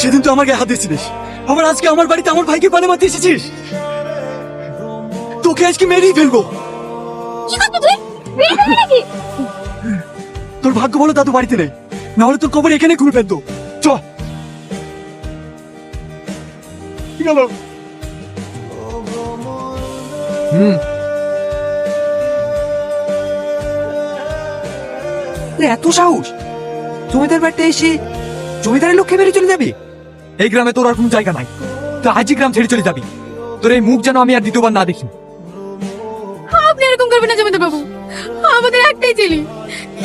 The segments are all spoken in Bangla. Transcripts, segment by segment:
সেদিন তো আমার গায়ে হাত দিয়েছিলিস, আবার আজকে আমার বাড়িতে আমার ভাইকে পানে মারতে এসেছিস। তোকে আজকে মেরেই ফেলবো। কি করবি তুই? মেরে ফেলবি নাকি? তোর ভাগ্য বলো দাদু বাড়িতে নেই, না হলে তোর কবর এখানে খুঁড়ে ফেলতো। চ গেল। এত সাহস জমিদার বাড়িতে এসে জমিদারের লোককে মেরে চলে যাবি? এই গ্রামে তোর আর কোনো জায়গা নাই, তুই আজই গ্রাম ছেড়ে চলে যাবি। তোর এই মুখ যেন আমি আর দ্বিতীয়বার না দেখি। আপনি এরকম করবেন না জমিদার বাবু, আমাদের একটাই ছেলে,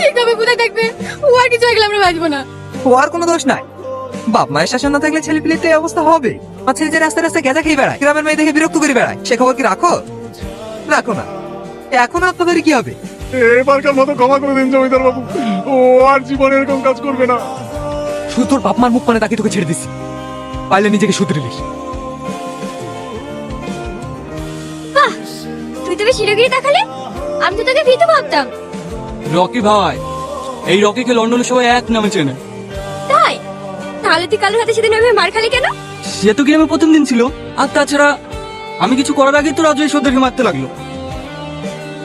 এই গ্রামে কোথায় থাকবে? ও আর কিছু হয়ে গেলে আমরা বাঁচবো না। ও আর কোনো দোষ নাই, বাপ মায়ের শাসন না থাকলে ছেলে পিলের তো এই অবস্থা হবে। আর ছেলে যে রাস্তায় রাস্তায় গেজা খেয়ে বেড়ায়, গ্রামের মেয়ে দেখে বিরক্ত করে বেড়ায়, সে খবর কি রাখো? রাখো না। এখন আপনাদের কি হবে? এবারকার মতো ক্ষমা করে দিন জমিদার বাবু, ও আর জীবনে এরকম কাজ করবে না। শুধু তোর বাপ মার মুখ পানে তাকে তোকে ছেড়ে দিছি, পাইলে নিজেকে শুধরে নিস। বাহ, তুই তো বেশ হিরোগিরি দেখালে, আমি তো তোকে ভীতু ভাবতাম। রকি ভাই, এই রকিকে লন্ডনের সবাই এক নামে চেনে। তাই? তাহলে তুই কালুর হাতে সেদিন ওইভাবে মার খালি কেন? সে তো গ্রামে প্রথম দিন ছিল, আর তাছাড়া আমি কিছু করার আগে তো রাজু এসে ওদেরকে মারতে লাগলো,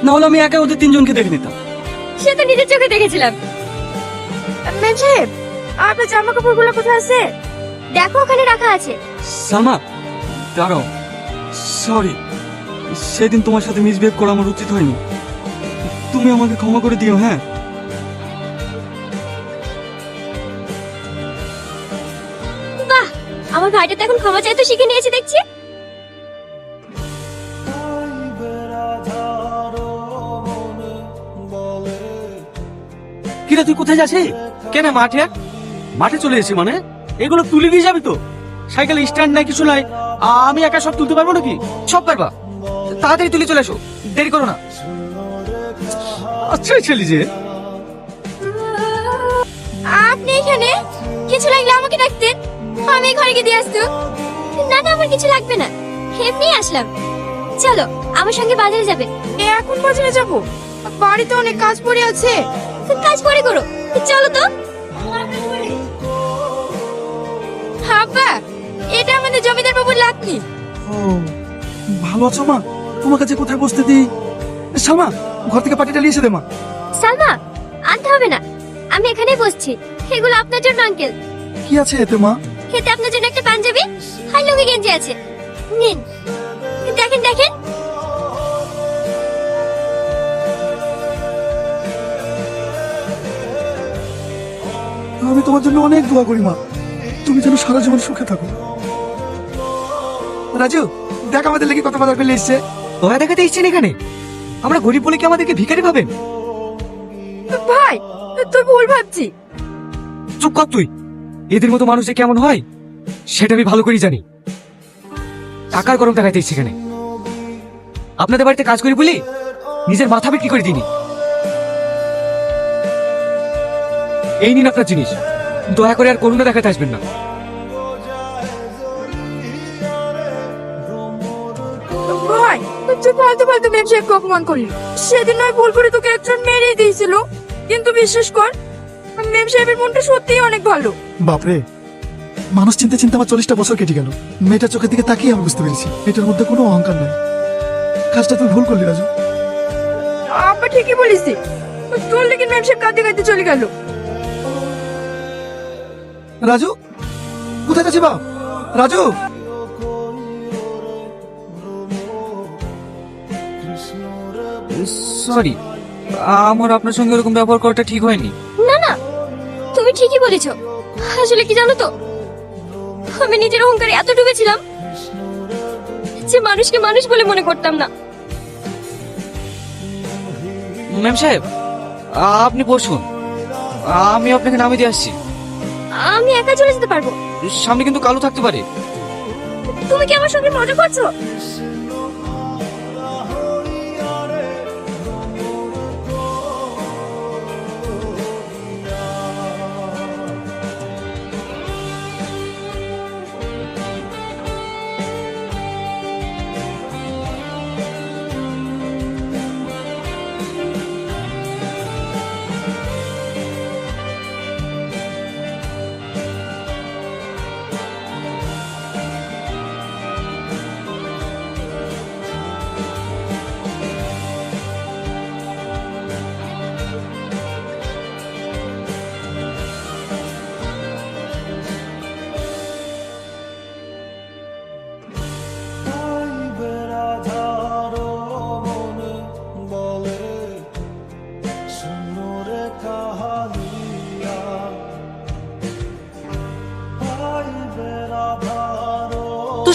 না হলে আমি একা ওদের তিনজনকে দেখে নিতাম। সে তো নিজের চোখে দেখেছিলাম। ম্যাম সাহেব, আপনার জামা কাপড়গুলো কোথায় আছে? দেখো ওখানে রাখা আছে। সালমা দাঁড়াও, সরি, সেদিন তোমার সাথে মিসবিহেভ করা আমার উচিত হয়নি, তুমি আমাকে ক্ষমা করে দিও। হ্যাঁ, বাহ, আমার ভাইটা তো এখন ক্ষমা চাইতে শিখে নিয়েছে দেখছি। কিরে তুই কোথায় যাচ্ছিস? কেন মাঠে? মাঠে চলে এসেছি মানে? এগুলো তুলে দিয়ে যাবি তো? সাইকেল স্ট্যান্ড নাই, কিছু নাই, আমি একা সব তুলতে পারবো নাকি? সব পারবা, তাড়াতাড়ি তুলে চলে এসো, দেরি করো না। আচ্ছা ছেলে যে, আপনি এখানে? কিছু লাগলে আমাকে ডাকতেন, আমি ঘরে গিয়ে দিয়ে আসতো। না না, আমার কিছু লাগবে না, এমনি আসলাম। চলো আমার সঙ্গে বাজারে যাবে। এখন বাজারে যাব? বাড়িতে অনেক কাজ পড়ে আছে। কাজ পরে করো, চলো তো। আব্বা, এটা আমাদের জমিদার বাবুর লাতনি। ও ভালো আছো মা? তোমার কাছে কোথায় বসতে দিই? সালমা, ঘর থেকে পাটিটা নিয়ে এসে দে মা। সালমা, আনতে হবে না, আমি এখানেই বসছি। এগুলো আপনার জন্য আঙ্কেল। কি আছে এতে মা? এতে আপনার জন্য একটা পাঞ্জাবি আর লুঙ্গি গেঞ্জি আছে, নিন। দেখেন দেখেন। আমি তোমার জন্য অনেক দোয়া করি মা, তুমি যেন সারা জীবন সুখে থাকো। রাজু, দেখ আমাদের লেগে কত বাজার ফেলে এসছে। দয়া দেখাতে এসছেন এখানে? আমরা গরিব বলে কি আমাদেরকে ভিখারি ভাবেন? ভাই, তুই ভুল ভাবছি। চুপ কর তুই, এদের মতো মানুষ যে কেমন হয় সেটা আমি ভালো করেই জানি। টাকার গরম দেখাইতে এসছে এখানে। আপনাদের বাড়িতে কাজ করি বলি নিজের মাথা বিক্রি করে দিনি। এই নিন আপনার জিনিস, দয়া করে আর করুণা দেখাতে আসবেন না। ভাই, তুই ফালতু ফালতু ম্যাম সাহেবকে অপমান করলি। সেদিন নয় ভুল করে তোকে একজন মেরেই দিয়েছিল, কিন্তু বিশ্বাস কর, ম্যাম সাহেবের মনটা সত্যিই অনেক ভালো। বাপরে, মানুষ চিনতে চিনতে আমার 40টা বছর কেটে গেল। মেয়েটার চোখের দিকে তাকিয়ে আমি বুঝতে পেরেছি এটার মধ্যে কোনো অহংকার নেই। কাজটা তুই ভুল করলি রাজু। আব্বা ঠিকই বলিস, তোর লেগে ম্যাম সাহেব কাঁদতে কাঁদতে চলে গেল। রাজু কোথায় যাচ্ছি বাপ? রাজু, সরি, আমার আপনার সঙ্গে এরকম ব্যবহার করাটা ঠিক হয়নি। না না, তুমি ঠিকই বলেছ। আসলে কি জানো তো, আমি নিজের অহংকারে এত ডুবেছিলাম যে মানুষকে মানুষ বলে মনে করতাম না। ম্যাম সাহেব, আপনি বসুন, আমি আপনাকে নামিয়ে দিয়ে আসছি। আমি একা চলে যেতে পারবো। সামনে কিন্তু কালো থাকতে পারে। তুমি কি আমার সঙ্গে মজা করছো?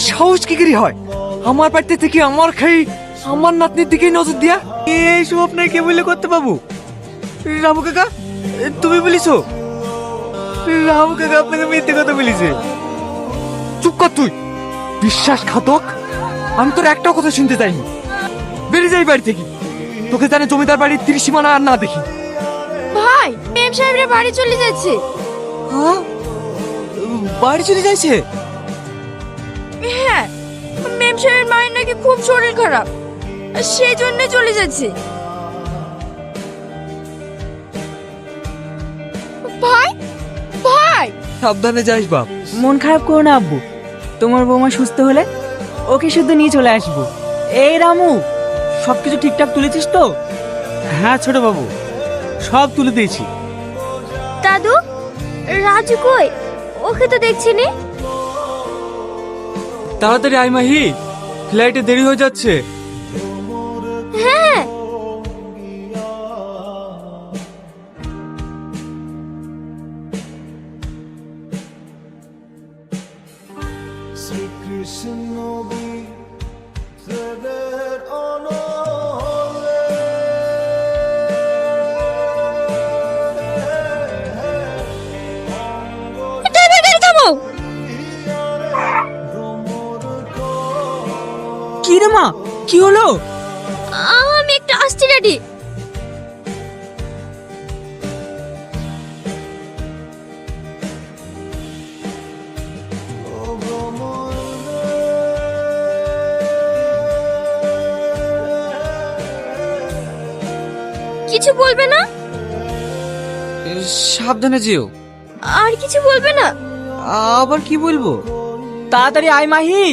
সাহস কি করে হয় আমার বাড়িতে থেকে আমার খাই আমার নাতনির দিকে নজর দিয়া? এইসব আপনার কে বলে করতে বাবু? রামু কাকা তুমি বলিছো? রামু কাকা আপনাকে মিথ্যে কথা বলিছে। চুপ কর তুই, বিশ্বাসঘাতক। আমি তোর একটাও কথা শুনতে চাইনি। বেরিয়ে যাই বাড়ি থেকে, তোকে জানে জমিদার বাড়ির ত্রিসীমানা আর না দেখি। ভাই মেম সাহেবরা বাড়ি চলে যাচ্ছে। হ্যাঁ, বাড়ি চলে যাইছে? হ্যাঁ, মেম সাহেবের মায়ের নাকি খুব শরীর খারাপ, সেই জন্য চলে যাচ্ছে। ভাই ভাই সাবধানে যাইস বাপ। মন খারাপ করো না আব্বু, তোমার বৌমা সুস্থ হলে ওকে শুদ্ধ নিয়ে চলে আসবো। এই রামু, সবকিছু ঠিকঠাক তুলেছিস তো? হ্যাঁ ছোট বাবু, সব তুলে দিয়েছি। দাদু, রাজু কই? ওকে তো দেখছি নে। তাড়াতাড়ি আয় মাহি, ফ্লাইটে দেরি হয়ে যাচ্ছে। হ্যাঁ ড্রাইভার, গাড়ি থামাও। কি রে মা, কি হলো? আমি একটা আসছি ড্যাডি। কিছু বলবে না? সাবধানে যেও। আর কিছু বলবে না? আবার কি বলবো? তাড়াতাড়ি আয় মাহি।